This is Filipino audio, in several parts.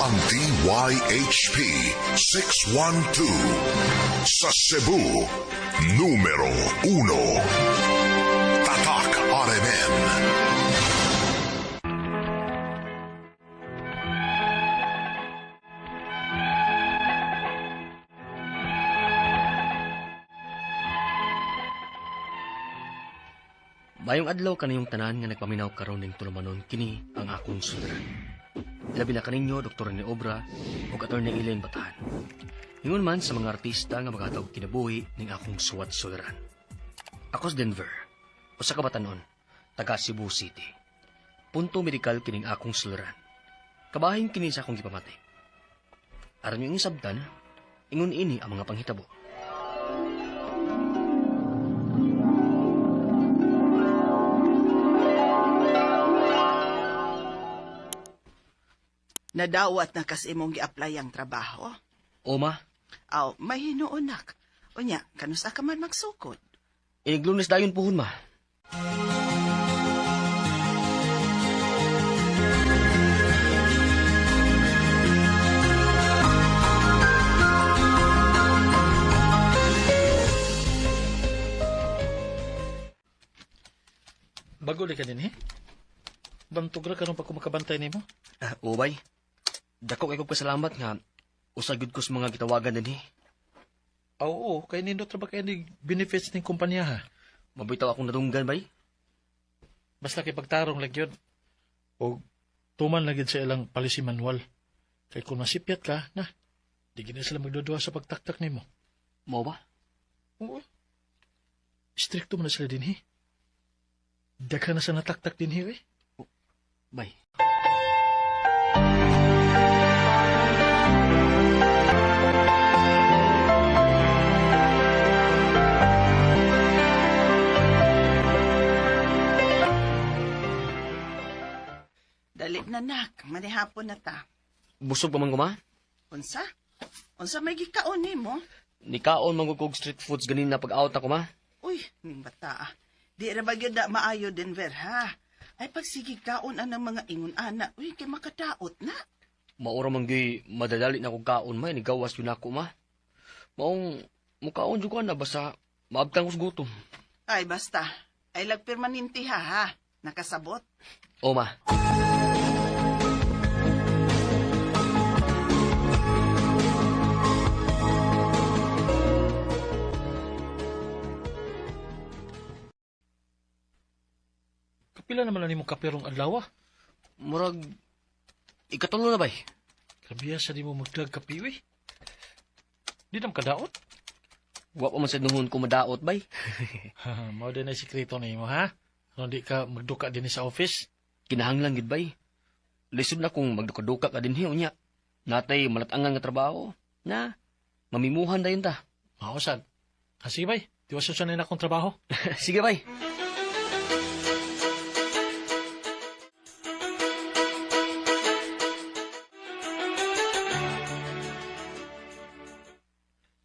ang DYHP 612 sa Cebu, numero 1. Tatak RMN. Mayong adlaw kanayong tanan nga nagpaminaw karon ning tulumanon kini ang akong suliran. Labi na kaninyo Dr. ni Obra ug Attorney Elaine Batahan. Ingon man sa mga artista nga magatawag kinabuhi ning akong suwat suliran. Ako sa Denver, usa ka batanon, taga Cebu City. Punto medikal kining akong suliran. Kabahin kini sa akong gipamati. Aron yung sabtan, ingon ini ang mga panghitabo. Nadawat na kas imong gi-apply ang trabaho. Oma, Aw, may hinuunak. Unya, kanusa ka man magsukod? iniglunes dayon puhon ma. Bago di ka din, eh? Bantog ra karon pa ko makabantay nimo. Ubay, dako kay kog pasalamat nga usagid ko sa mga gitawagan din Oo, kay nindot ra ba kay ni benefits ning kumpanya ha. Mabitaw akong nadunggan bay. Basta kay pagtarong lang yun. O tuman lang yun sa ilang policy manual. Kay kung masipyat ka, na, di gina sila magdudua sa pagtaktak nimo. Mo ba? Oo. Stricto mo na sila din, eh. Daghan na sa nataktak din, eh. Bay. Dali na nak, manihapon na ta. Busog pa man ko ma? Unsa? Unsa may gikaon nimo? Nikaon mangugog street foods ganin na pag-out ako ma. Uy, ning bata. Di ra ba gyud na maayo Denver ha? Ay pagsige kaon ang mga ingon ana, uy kay makadaot na. Maura man gyud madadali na kog kaon ma ni gawas yun ako ma. Maong mukaon jud ko na basta maabtang ko sa gutom. Ay basta, ay lagpermanente ha. Nakasabot. O ma. Kapila naman na nimo kapirong adlaw, ah. Murag ikatulo na bay. Grabe sa di mo magdag kape, eh. Di nam kadaot. Wa pa man sa nuhon ko madaot bay. Mao din ay sikreto nimo, ha? Kung di ka magduka din sa office. Kinahanglan gid bay. Lisod na kung magduka-duka ka din unya. Natay malatangan nga trabaho. Na mamimuhan dayon ta. Mausad. Sige, bay. Tiwas sa na akong trabaho. Sige bay.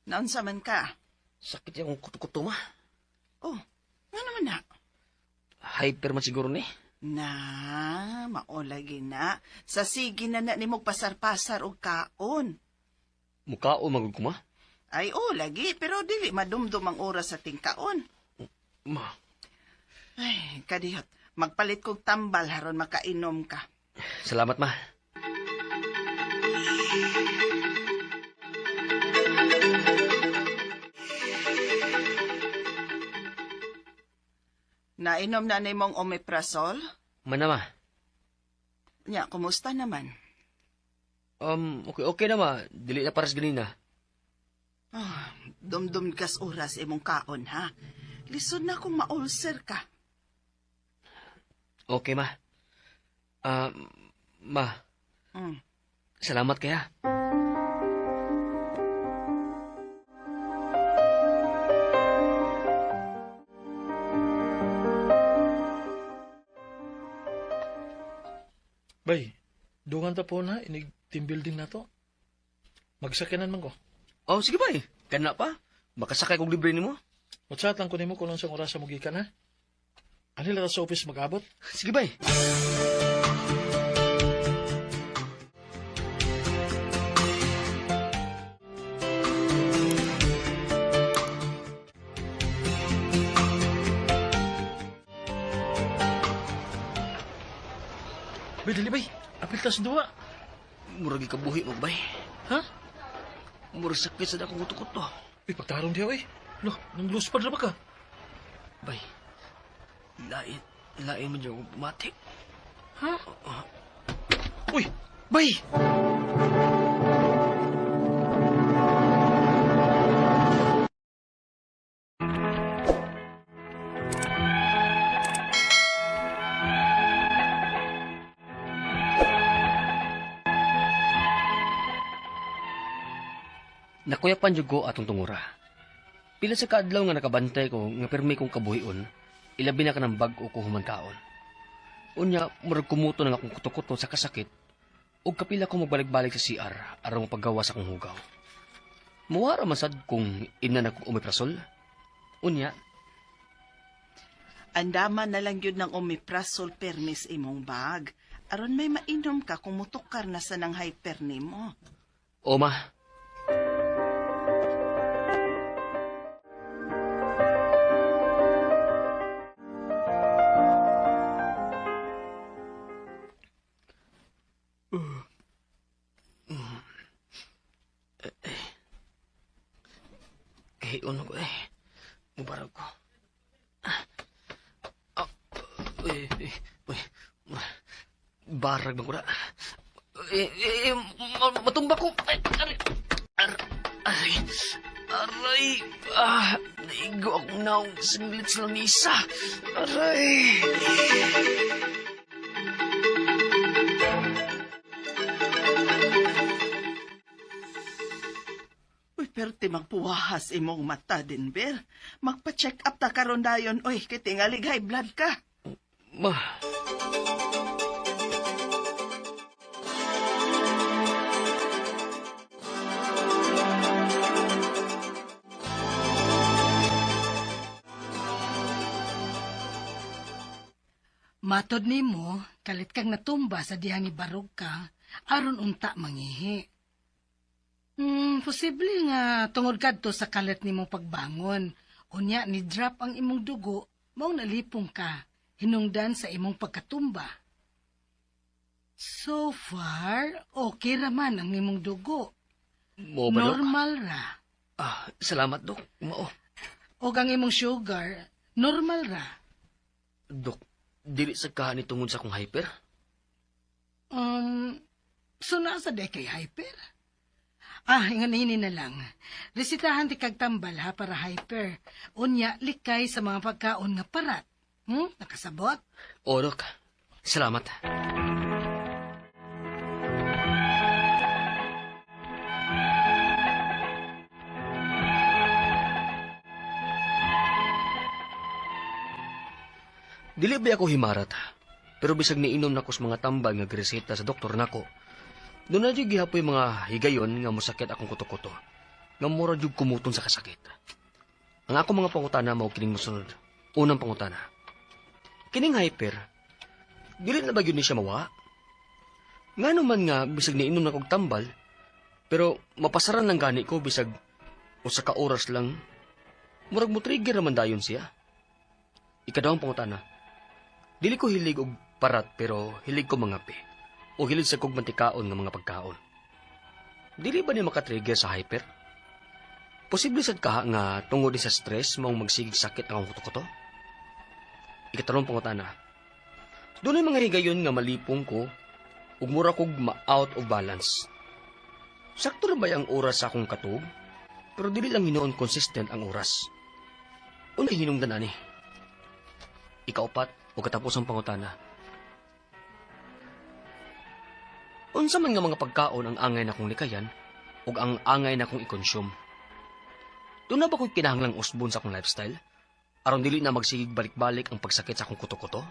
Naunsa man ka? Sakit yung kuto-kuto ma. Oh, nga naman na. Hyper man siguro ni. Na, maolagi na. Sa sige na nimo pasar-pasar og kaon. Mukaon magud ko ma. Ay, lagi, pero dili madumdum ang oras sa tingkaon. Ma. Ay, kadihot. Magpalit kog tambal haron makainom ka. Salamat ma. Nainom na nimong omeprazole? Mana ma. Nya, kumusta naman? Okay na ma. Dili na paras ganina. Dumdum kas oras imong kaon, ha? Lisod na kung ma-ulcer ka. Okay ma. Ma. Mm. Salamat kaya. Bay, dungan ta po na, inig team building na to. Magsakinan man ko. Oh, sige bay. Kana pa. Makasakay kong libre nimo. Matsatan ko nimo kung lang siyang oras sa mugikan, ha? Anila sa office mag-abot? Sige bay. Bay, dali bay. Apil tas duwa. Murag ikabuhi mo, bay. Ha? Murag sakit sa dakong kuto-kuto. Bay, pagtarong diyaw eh. Lo, nang luspad na ba ka? Bay, lain mo dyan mati. Ha? Uy, bay! Nakuyapan jud ko atong tungura. Pila sa kaadlaw nga nakabantay ko nga permi kong kabuhion, ilabi na ka ng bag-o ko humantaon. Unya, murag kumuto na akong kuto-kuto sa kasakit, ug kapila ko magbalik-balik sa CR aron mapagawa sa akong hugaw. Muwara masad kung ina na kong umiprasol. Unya, Andaman na lang yun ng omeprazole permis imong bag. Aron may mainom ka kung mutukar na sa ng hyper nimo. Oma, uno ko mubarag ko. Barag bang ko na. Matumba ko. Aray. Naigo akong naong singlit sa lamisa. Aray. Uy, pero ti magpuwahas imong mata, Denver. Magpa-check up ta karon dayon. Uy, kay tingalig high blood ka. Ma. Matod nimo, kalit kang natumba sa dihang ibarog ka, aron unta mangihi. Posible nga tungod kadto sa kalit nimo pagbangon. Unya ni drop ang imong dugo, maong nalipong ka, hinungdan sa imong pagkatumba. So far, okay raman ang imong dugo. Mo ba, Dok? Normal ra. Salamat, Dok. Mao. O ang imong sugar, normal ra. Dok, dili sa kahan ni tungod sa akong hyper? So nasa day kay hyper? Inganini na lang. Resitahan ti kag tambal ha para hyper. Unya, likay sa mga pagkaon nga parat. Nakasabot? O, Dok. Salamat. Dili ba ako himarat, pero bisag niinom nako sa mga tambal nga greseta sa doktor nako. Doon na jud gihapoy mga higayon nga mosakit akong kuto-kuto. Nga mura jud kumuton sa kasakit. Ang ako mga pangutana mao kining mosunod. Unang pangutana. Kining hyper, dili na ba gyud ni siya mawa? Ngano man nga bisag niinom na kog tambal, pero mapasaran lang gani ko bisag usa ka oras lang. Murag mo trigger naman dayon siya. Ikadawang pangutana. Dili ko hilig og parat pero hilig ko mangapi. O hilig sa kog mantikaon nga mga pagkaon. Dili ba ni makatrigger sa hyper? Posible sad ka nga tungod sa stress maong magsigig sakit ang kuto-kuto? Ikatarong pangutana. Doon ay mga higayon nga malipong ko ug mura kog ma-out of balance. Sakto na ba ang oras sa akong katug? Pero dili lang hinoon consistent ang oras. Unay hinungdan ani. Ikaupat o katapos ang pangutana. Unsa man nga mga pagkaon ang angay na kong likayan ug ang angay na kong i-consume. Doon na ba ko'y kinahanglang usbon sa akong lifestyle? Aron dili na magsigig balik-balik ang pagsakit sa akong kuto-kuto?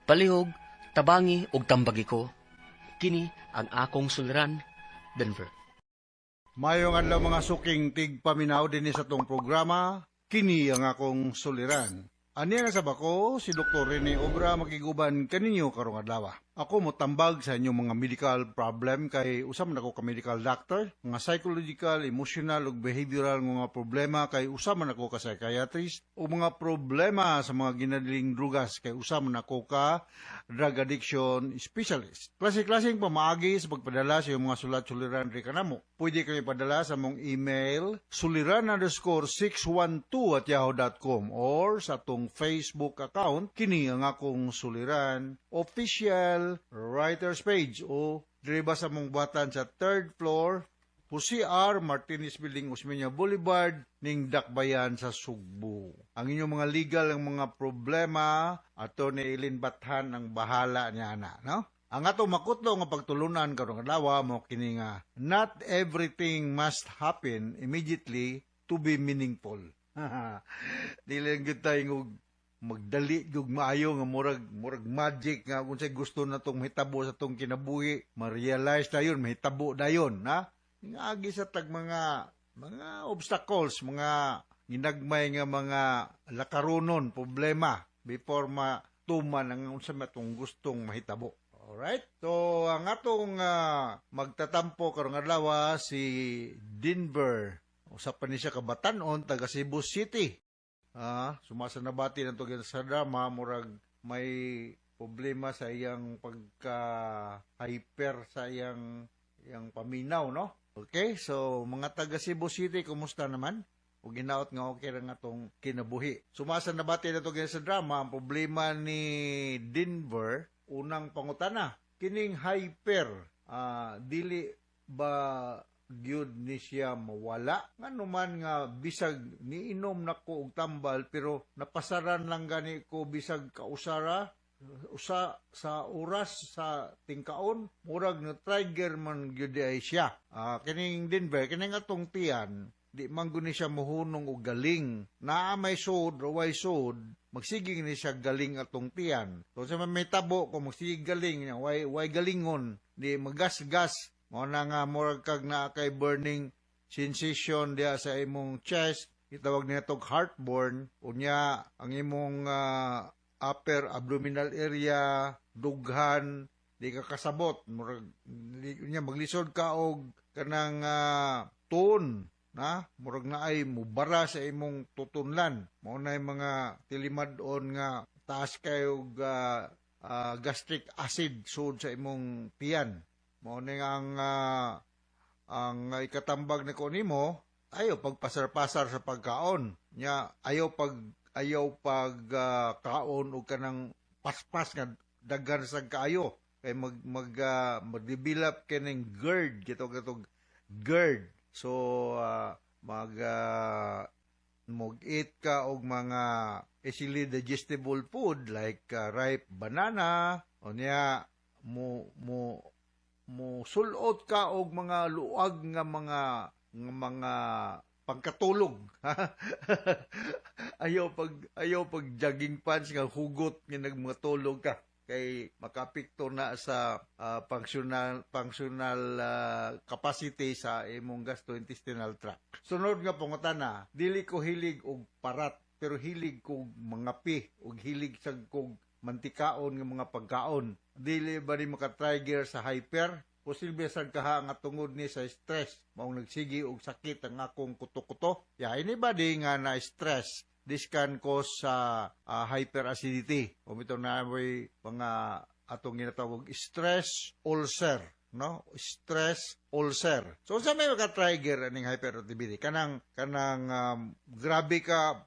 Palihog, tabangi ug tambagi ko. Kini ang akong suliran, Denver. Mayong adlaw mga suking tigpaminaw din sa tong programa, kini ang akong suliran. Aniya na sa bako, si Dr. Rene Obra makiguban kaninyo karong adlaw. Ako mo tambag sa inyong mga medical problem kay usam na ko ka medical doctor, mga psychological, emotional ug behavioral nga mga problema kay usam na ko ka psychiatrist o mga problema sa mga ginadiling drugas kay usam na ko ka drug addiction specialist. Klase-klaseng pamaagi sa pagpadala sa iyong mga sulat-suliran ri kanamo. Pwede kayo padala sa mong email suliran_612@yahoo.com or sa atong Facebook account kini ang akong suliran official writers page o driba sa mong buhatan sa 3rd floor Jose R. Martinez Building, Osmeña Boulevard, ning Dakbayan sa Sugbo. Ang inyong mga legal ang mga problema, ato ni Eileen Bathan ang bahala niya na, no? Ang ato makutlo nga pagtulunan karong adlaw mo kini nga not everything must happen immediately to be meaningful. Dili lang gyud tayo magdali gyud maayo nga murag magic nga kung say gusto na tong mahitabo sa tong kinabuhi, ma-realize dayon, mahitabo dayon, ha? Agi sa tag mga obstacles, mga ginagmay nga mga lakaronon, problema before matuman ang unsa matong gustong mahitabo. Alright? So, ang atong magtatampo karong adlaw si Denver. Usapan ni siya ka Batan-on, taga Cebu City. Sumasanabati na ito sa drama, murag may problema sa iyang pagka-hyper sa iyang paminaw, no? Okay, so mga taga Cebu City, kumusta naman? O ginaot nga okay ra nga tong kinabuhi. Sumasanabati na ito sa drama, ang problema ni Denver, unang pangutana, kining hyper, dili ba gyud ni siya mawala? Ngano man nga bisag niinom na ko og tambal pero napasaran lang gani ko bisag kausara usa sa oras sa tingkaon murag na trigger man gyud ay siya. Kining Denver, kining atong tiyan, di man guni siya mohunong og galing. Naa may sod o way sod, magsiging ni siya galing atong tiyan. So sa may tabo ko magsiging galing, way galingon, di magas-gas. Mo na nga murag kag naa kay burning sensation diya sa imong chest, itawag niya tog heartburn, unya ang imong upper abdominal area, dughan, di ka kasabot, murag unya maglisod ka og kanang tone, na murag na ay mubara sa imong tutunlan. Mao na mga tilimad-on nga taas kayo gastric acid sud sa imong tiyan. Mao ning ang ikatambag ni ko nimo, ayaw pagpasar-pasar sa pagkaon. Nya ayaw pag kaon og kanang paspas nga daghan sa kaayo kay mag-develop kining GERD, kitog GERD. So mag-eat ka og mga easily digestible food like ripe banana, unya mo sulot ka og mga luag nga mga pagkatulog. ayaw pag jogging pants nga hugot nga nagmatulog ka kay makapikto na sa functional capacity sa imong gastrointestinal tract. Sunod nga pangutana, dili ko hilig og parat pero hilig ko mangapi og hilig sad kog mantikaon nga mga pagkaon. Dili ba ni maka-trigger sa hyper? Posible sad kaha nga tungod ni sa stress, maong nagsigi og sakit ang akong kuto-kuto. Anybody nga na stress, this can cause hyperacidity. O ito na may mga atong ginatawag stress ulcer, no? Stress ulcer. So sa may maka-trigger aning hyperactivity, kanang grabe ka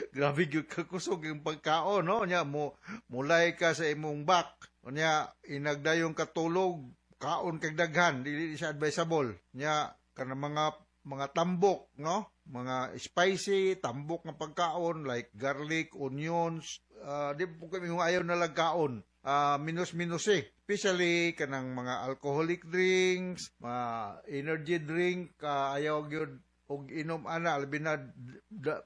grabe gyud ka kusog yung pagkaon, no? Nya mulay ka sa imong back. Nya inagdayong katulog, kaon kag daghan, dili siya advisable. Nya kanang mga tambok, no? Mga spicy, tambok nga pagkaon like garlic, onions, di po kami ayaw na lang kaon. Minus-minus especially kanang mga alcoholic drinks, mga energy drink, ayaw gyud og inom ana albi na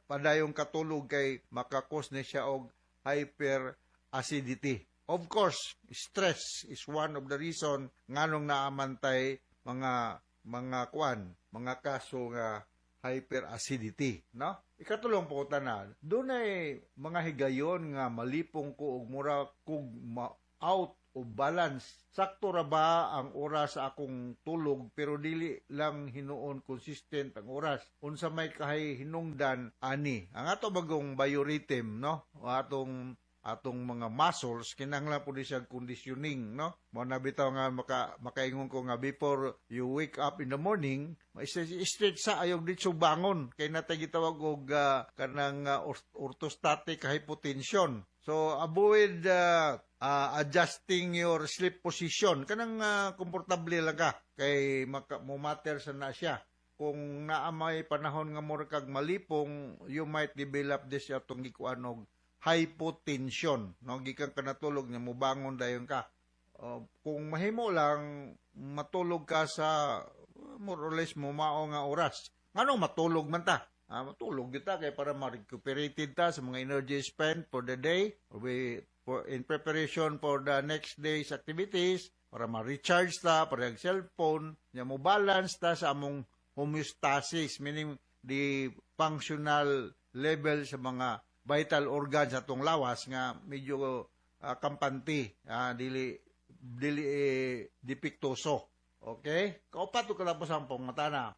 padayong katulog kay makakos na siya og hyperacidity. Of course, stress is one of the reason nganong naamantay mga kaso nga hyperacidity, no? Ikatulong po na, doon ay mga higayon nga malipong ko og mura kog out o balance. Sakto ra ba ang oras sa akong tulog pero dili lang hinuon consistent ang oras. Unsa may kahay hinungdan ani. Ang ato bagong biorhythm, no? O atong mga muscles kinahanglan po siya conditioning, no? Mo na bitaw nga makaingon ko nga before you wake up in the morning, straight sa ayog dito bangon kay natay gitawag og kanang orthostatic hypotension. So avoid adjusting your sleep position kanang komportable lang ka kay mo matter sa na siya. Kung naamay panahon nga more kag malipong, you might develop this atong gikuan og hypotension, no? Gikan ka natulog niya, mubangon dayon ka. Kung mahimo lang, matulog ka sa more or less mumao nga oras. Ano matulog man ta? Matulog kita kay para ma-recuperated ta sa mga energy spent for the day or in preparation for the next day's activities, para ma-recharge ta, para yung cellphone, niya mo balance ta sa among homeostasis, meaning the functional level sa mga vital organs atong lawas nga medyo kampante, dili dipiktoso. Okay? Kaupat ko tapos ang pangmatana.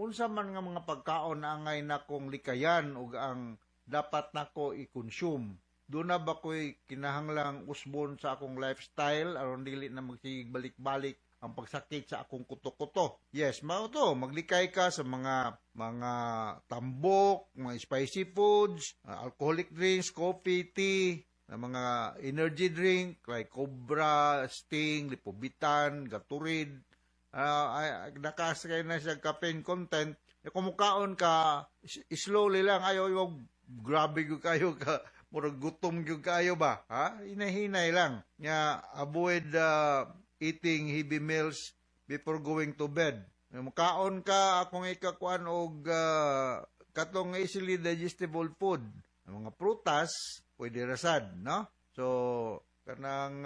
Unsa man nga mga pagkaon na angay nakong likayan ug ang dapat nako i-consume. Doon na ba ko'y kinahanglang usbon sa akong lifestyle aron dili na magsibalik-balik ang pagsakit sa akong kuto-kuto. Yes, mao to, maglikay ka sa mga tambok, mga spicy foods, alcoholic drinks, coffee, tea, mga energy drink like Cobra, Sting, Lipobitan, Gatorade. Nakasakay na siya caffeine content. Kumukaon ka, slowly lang, ayaw grabe kayo ka, murag gutom kayo ba? Hinay-hinay lang. Avoid eating heavy meals before going to bed. Makaon ka akong ikakuan og katong easily digestible food. Ang mga prutas pwede rasad, no? So kanang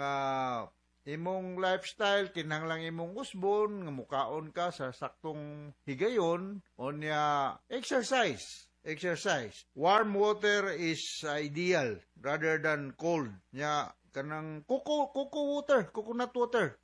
imong lifestyle kinahanglang imong usbon nga mukaon ka sa saktong higayon onya exercise. Warm water is ideal rather than cold. Kanang coconut water.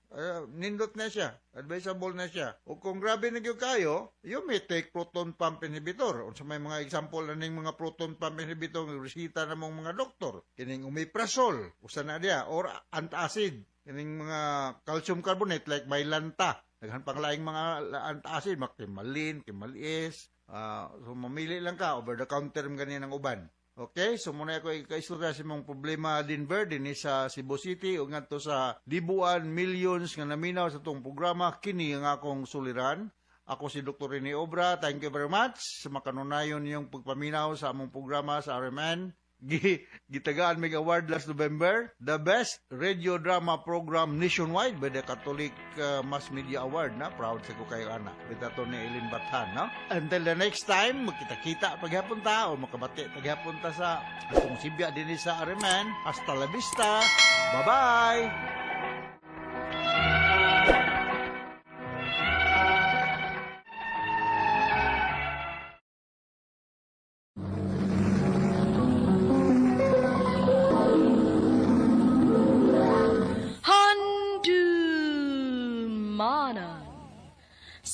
Nindot na siya. Advisable na siya. O kung grabe na kayo, you may take proton pump inhibitor. O sa may mga example na ng mga proton pump inhibitor ng resita na mga doktor. Kining omeprazole. Usa na dia. Or antacid. Kining mga calcium carbonate like Mylanta. Naghan pang laing mga antacid. Kimalin, Kimalies. So mamili lang ka. Over the counter ganyan ang uban. Okay, so muna ako ikaistorya sa mong problema Denver din sa Cebu City o ngadto sa libuan, millions nga naminaw sa itong programa. Kini ang akong suliran. Ako si Dr. Rene Obra. Thank you very much sa makanunayon yung pagpaminaw sa among programa sa RMN. Gitagaan mig award last November, the best radio drama program nationwide by the Catholic Mass Media Award, na proud sa ko kayo ana with ato ni Eileen Bathan, no? Until the next time, magkita-kita paghapon ta o makabati paghapon ta sa atong sibya dinhi sa RMN. Hasta la vista. Bye-bye.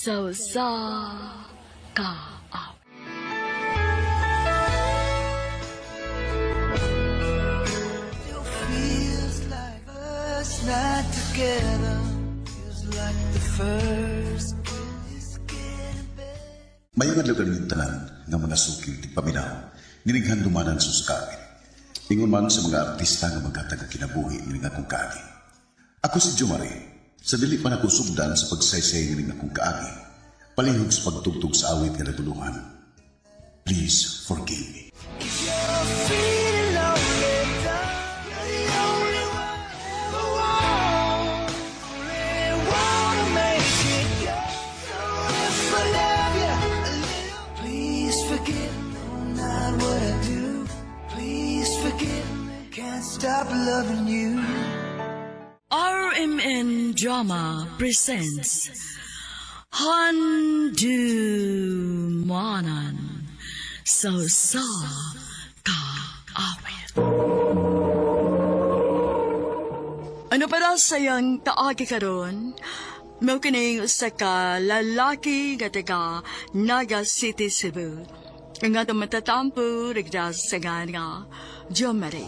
So sa ka out. Still feels like us not together. Feels like the first kiss getting better. Mayungan lugar ng tanan ng mga sukil di paminaw, ninighan dumanan susukawin. Ingon man sa mga artista nga magkataga kinabuhi ng akong kaagi. Ako si Jomari. Sa dili pa ako sugdan sa pagsaysay ng akong kaagi, palihog sa pagtugtog sa awit nga naguluhan. Please forgive me. If you're feeling lonely, you're the only one I ever want. Only wanna make it good. So if I love you a little, please forgive me. No, not what I do. Please forgive me. Can't stop loving you. RMN Drama presents Handumanan sa kaawit. Ano para sayang taagi karon? Mao kining usa ka lalaki nga taga Naga City, Cebu. Ang atong matatampo rigda sa nga Jomari.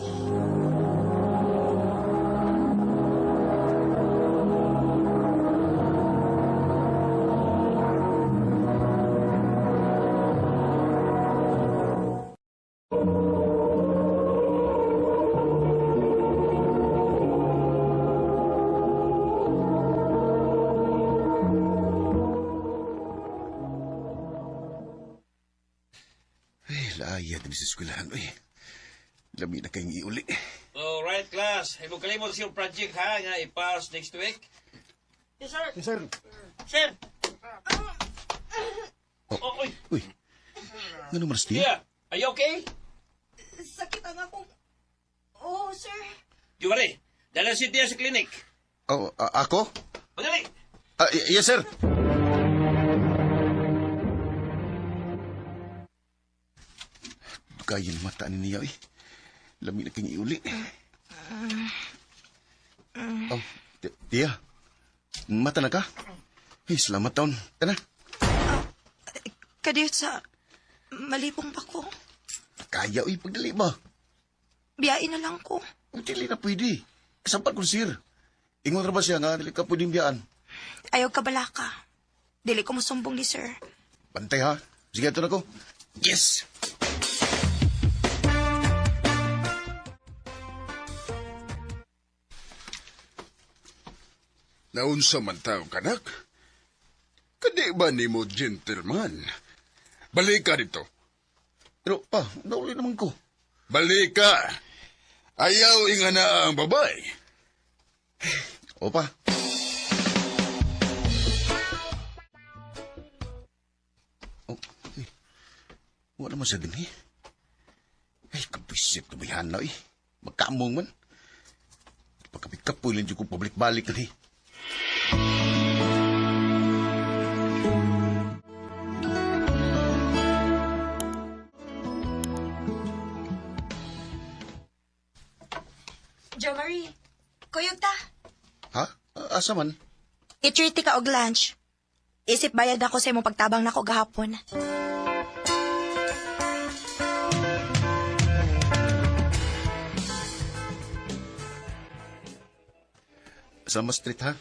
Ay, laaya din sa eskwelahan. Uy, lami na kayong iuli. Alright, class. Ay mo kalimot sa iyong project ha, nga i-pass next week. Yes, sir. Yes, sir. Sir. Oh, uy. Uy, ano maras niya? Tia, are you okay? Sakit ang akong... Oo, sir. Jumari, dala si Tia sa clinic. Oh, ako? Madali. Yes, sir. Dugayin mata ni niya, eh. Lami na kayong iuli. Oh, Tia, mata na ka? Ay, salamat taon. Tana. Kadiyot sa... Malipong pa ko. Kaya, uy, pagdali ba? Biyain na lang ko. Dili na pwede. Kasampan ko sir. Ingon ra ba siya nga, dili ka pwedeng biyaan. Ayaw ka bala ka. Dili ko musumbong ni sir. Pantay ha. Sige, ito na ko. Yes! Naunsa man tao kanak? Kadi ba ni mo gentleman? Balik ka dito. Pero pa, nauli naman ko. Balik ka. Ayaw inga na ang babae. O pa. Oh, eh. Wala naman sa din eh. Ay, kabisip kabihan na eh. Magkamong man. Pagkapit-kapoy lang dyan kong pabalik-balik na eh. Jo Marie, kuyog ta. Ha? Asa man? I-treat ka og lunch. Isip bayad ako sa imong pagtabang nako gahapon. Sama street ha?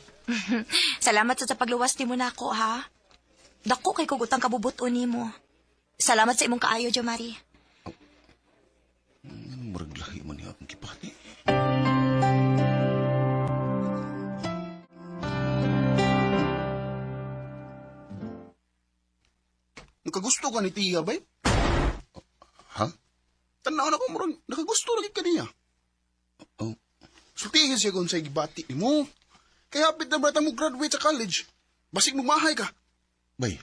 Salamat sa pagluwas nimo nako ha. Dako kay kugutang kabubuton nimo. Salamat sa imong kaayo, Jo Marie. Murag lahi man niya akong kipati. Nakagusto ka ni Tia, bay? Ha? Tanaw na ko, murag nakagusto lagi ka niya. Oh. Sultihin siya kung sa gibati ni mo. Kaya hapit na bata mo graduate sa college. Basig mo mahay ka. Bay.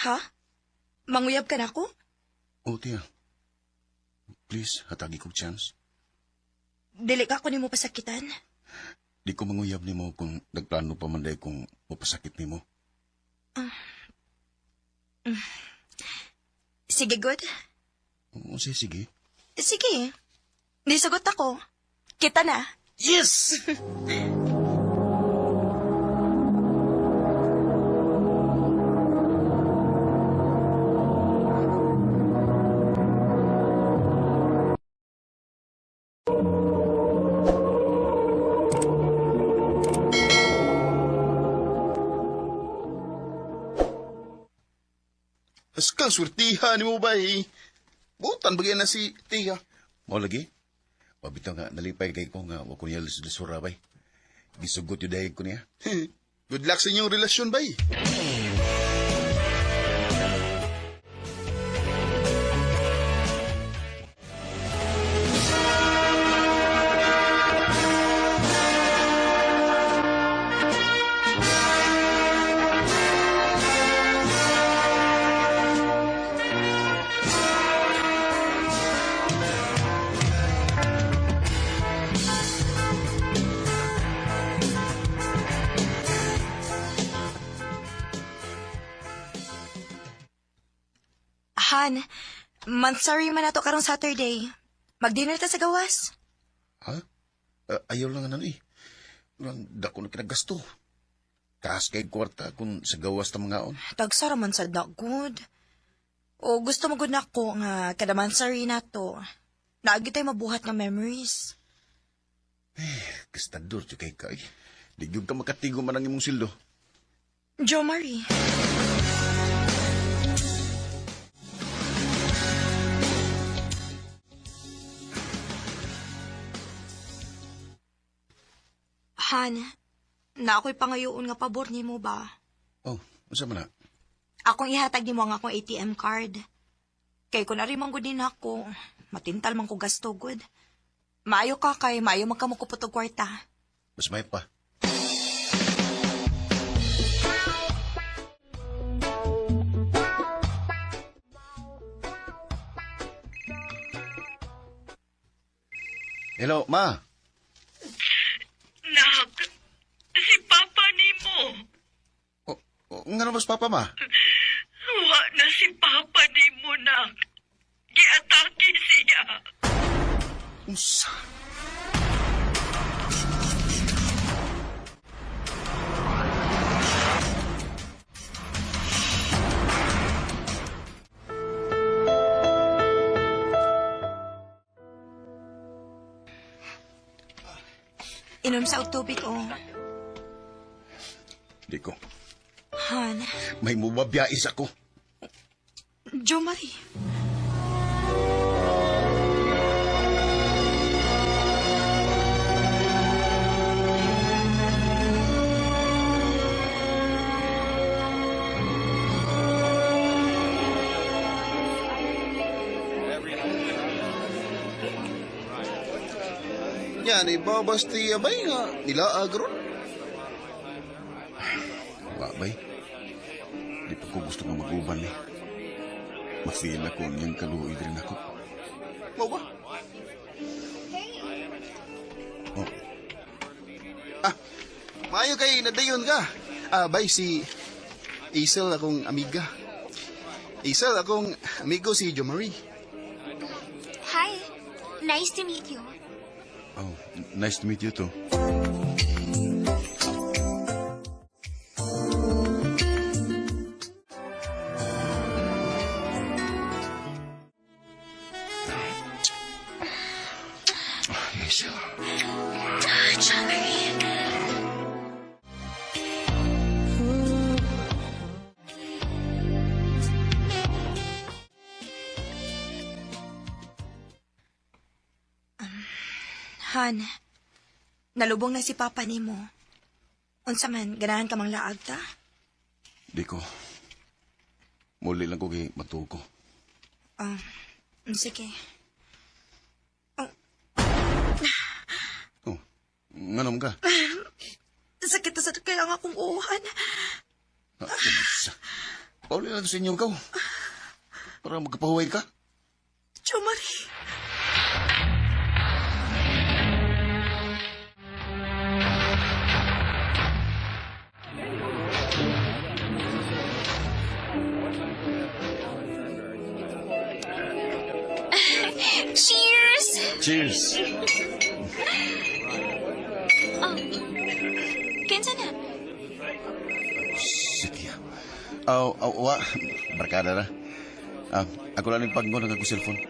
Ha? Manguyab ka na ko? Oh, Tia. Please, hatagi kong chance. Dili ka ko nimo pasakitan. Di ko manguyab ni mo kung nagplano pa man day kung mapasakit ni mo. Sige, good. Oo, sige. Sige. Nisagot ako. Kita na. Yes! Askang surtihan ni mo ba eh. Butan bagay na si Tia. Mo lagi? Pabitaw nga, nalipay kay ko nga, wako niya lisura bay. Gisugot yung dahig ko niya. Good luck sa inyong relasyon bay. Han, sorry man nato karong Saturday. Mag-dinner ta sa gawas. Ha? Ayaw lang ano eh. Dako na kinagasto. Taas kay kwarta kung sa gawas ta mga on. Tagsara man sa good. O gusto mo gud nako nga kada mansari nato. Naagi tayo mabuhat nga memories. Kastador siya kay kay. Di gyud ka makatigo man ang imong sildo. Jo Marie. Han, na ako'y pangayoon nga pabor ni mo ba? Oh, unsa man na? Akong ihatag ni mo ang akong ATM card. Kay kung narimang gud din ako, matintal man ko gasto gud. Maayo ka kay maayo magkamukupot og kwarta. Mas may pa. Hello, ma. Nak, si Papa ni mo. Nga mas papa, ma? Wa na si Papa ni mo, nak. Giatake siya. Unsa? Inom sa og tubig o. Di ko. Han, May mubabiyais ako. Jo Marie. Yan, ibabasti abay nga. Nila agron. Babay. Di pa ko gusto nga mag-uban eh. Ma-feel ako niyang kaluoy rin ako. Mau ba? Oh. Maayo kay nadayon ka. Bay, si Isel akong amiga. Isel akong amigo si Jo Marie. Hi. Nice to meet you. Oh, nice to meet you too. Isel. Han, nalubong na si Papa ni mo. Unsa man, ganahan ka mang laag ta? Di ko. Muli lang ko kay matuko. Sige. Oh, nganom ka? Sakit na sa kaya nga akong uhan. Isa. Pauli lang sa inyo ka. Para magkapahuway ka. Jo Marie. Cheers! Cheers! Oh. Kinsa na? Sige. Wa. Barkada na. Ako lang yung pagmo ng ako cellphone.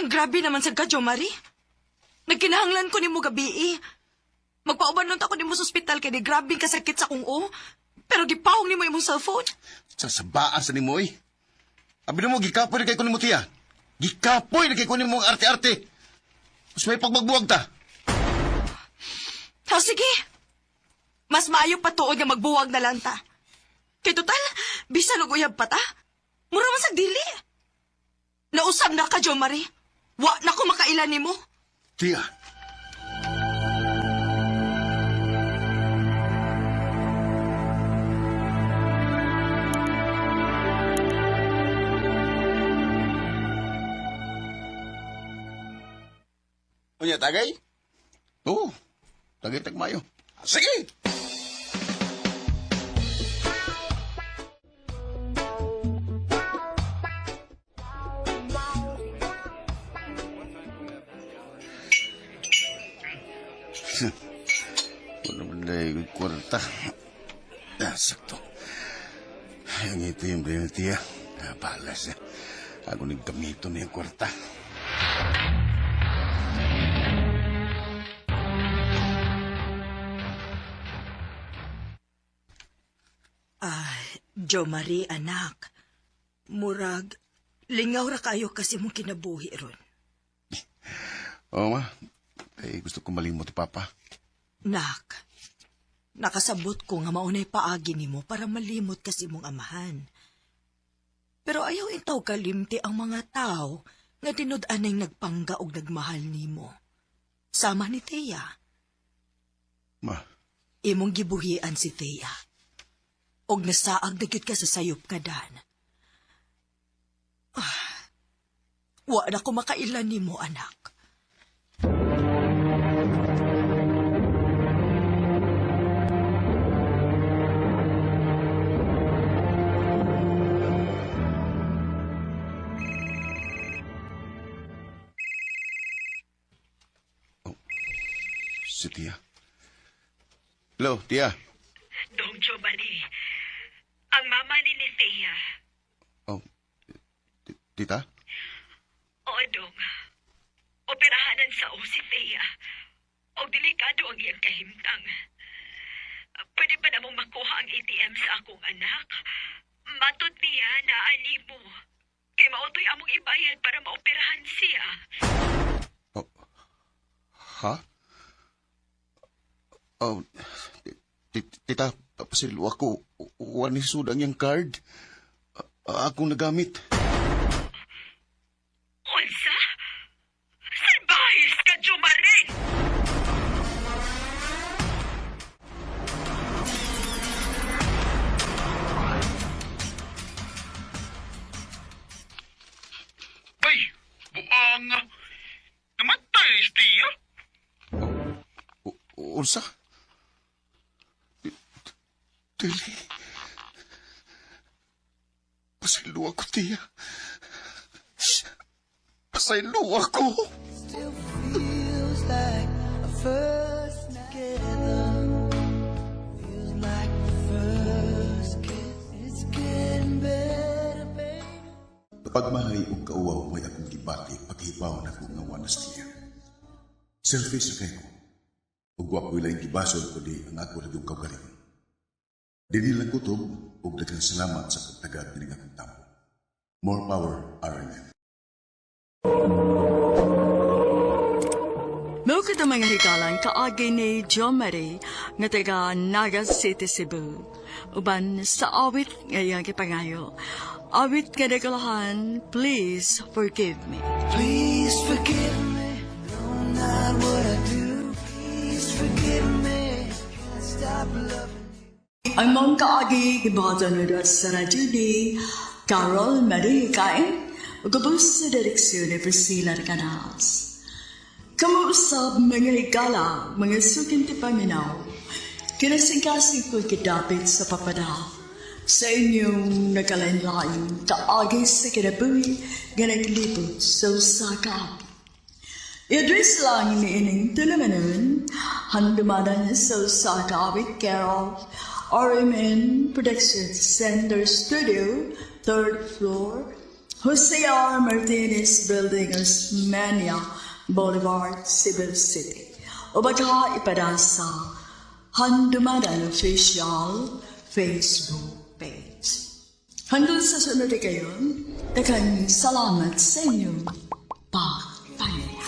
Grabe naman sa Jo Marie. Nagkinahanglan ko ni mo gabi eh. Magpauban nun ako ni mo sa ospital kaya di grabe kasakit sa kong o. Pero gipawang ni mo imong cellphone. Sasabaan sa ni mo eh. Abi na mo, gikapoy na kay kunin mo tiya. Gikapoy na kay kunin mo ang arte-arte. Mas may pagmagbuwag ta. Sige. Mas maayo pa tuod nga magbuwag na lang ta. Kay total, bisan og uyab pa ta. Mura man sa dili. Nausab na ka, Jo Marie. Wa na ko makailan ni mo. Tiya. Unya, tagay? Oo, tagay tagmayo. Sige! Wala man dahil kwarta. Sakto. Ang itim rin yung tiya. Balas. Ako nagkamito na yung kwarta. Jo Marie, anak. Murag, lingaw ra kayo kasi mong kinabuhi ron. Oo, ma. Gusto ko malimot ti Papa. Nak, nakasabot ko nga maunay paagi nimo para malimot kasi mong amahan. Pero ayaw intaw kalimti ang mga tao nga tinud-anay nagpangga og nagmahal nimo. Sama ni Teya. Ma. Imong gibuhian si Teya. Og nasaag na gyud ka sa sayop ka, Dan. Wa na ko makailan nimo, anak. Si Tia. Hello, Tia. Dong Giovanni, ang mama ni Thea. Oh, Tita? Oo, Dong. Operahanan sa si Thea. O delikado ang iyang kahimtang. Pwede pa namang makuha ang ATM sa akong anak. Matod niya na animo. Kay mautoy among ibayad para maoperahan siya. Oh, ha? Oh, Tita, pasilo ako. Wani sudang yung card. Akong nagamit. Unsa? Salbahis ka, Jumarin! Ay, buang. Namatay, Tia. Unsa? Dili. Pasaylo ako, Tia. Pasaylo ako. Still feels like a first together. Feels like the first kiss. It's getting better, baby. Kapag mahay o kauwaw may akong gibati, paghibaw na kong ngawanas niya. Selfish na kayo. Ug wapoy lang gibasol ko di ang ako naging kaugaling. Dili lang kutob, ug daghang salamat sa pagtagad ng akong tampo. More power, RNN. Mao kita mga higalan kaagi ni John Marie nga taga Naga City, Cebu. Uban sa awit ngayang kipangayo. Awit kadagalahan, please forgive me. Please forgive me, no, not what I do. Please forgive me, can't stop loving. Ang mga kaagi gibatan nila sa radyo ni Carol Marie Kain, ugabos sa direksyon ni Priscilla Canas. Kamuusap mga higala, mga suking tipaminaw, kinasingkasing ko kitapit sa papadaw. Sa inyong nagkalain-lain, kaagi sa kinabuhi, ganaglipot sa usakap. I-address lang ni ining tulamanon, handumadan sa usakap with Carol, RMN Production Center Studio, 3rd floor, Jose R. Martinez Building, Osmania Boulevard, Cebu City. O baka ipadasa Handumadan Official Facebook page. Handun sa sunod kayo, daghang salamat sa inyong pagpalit.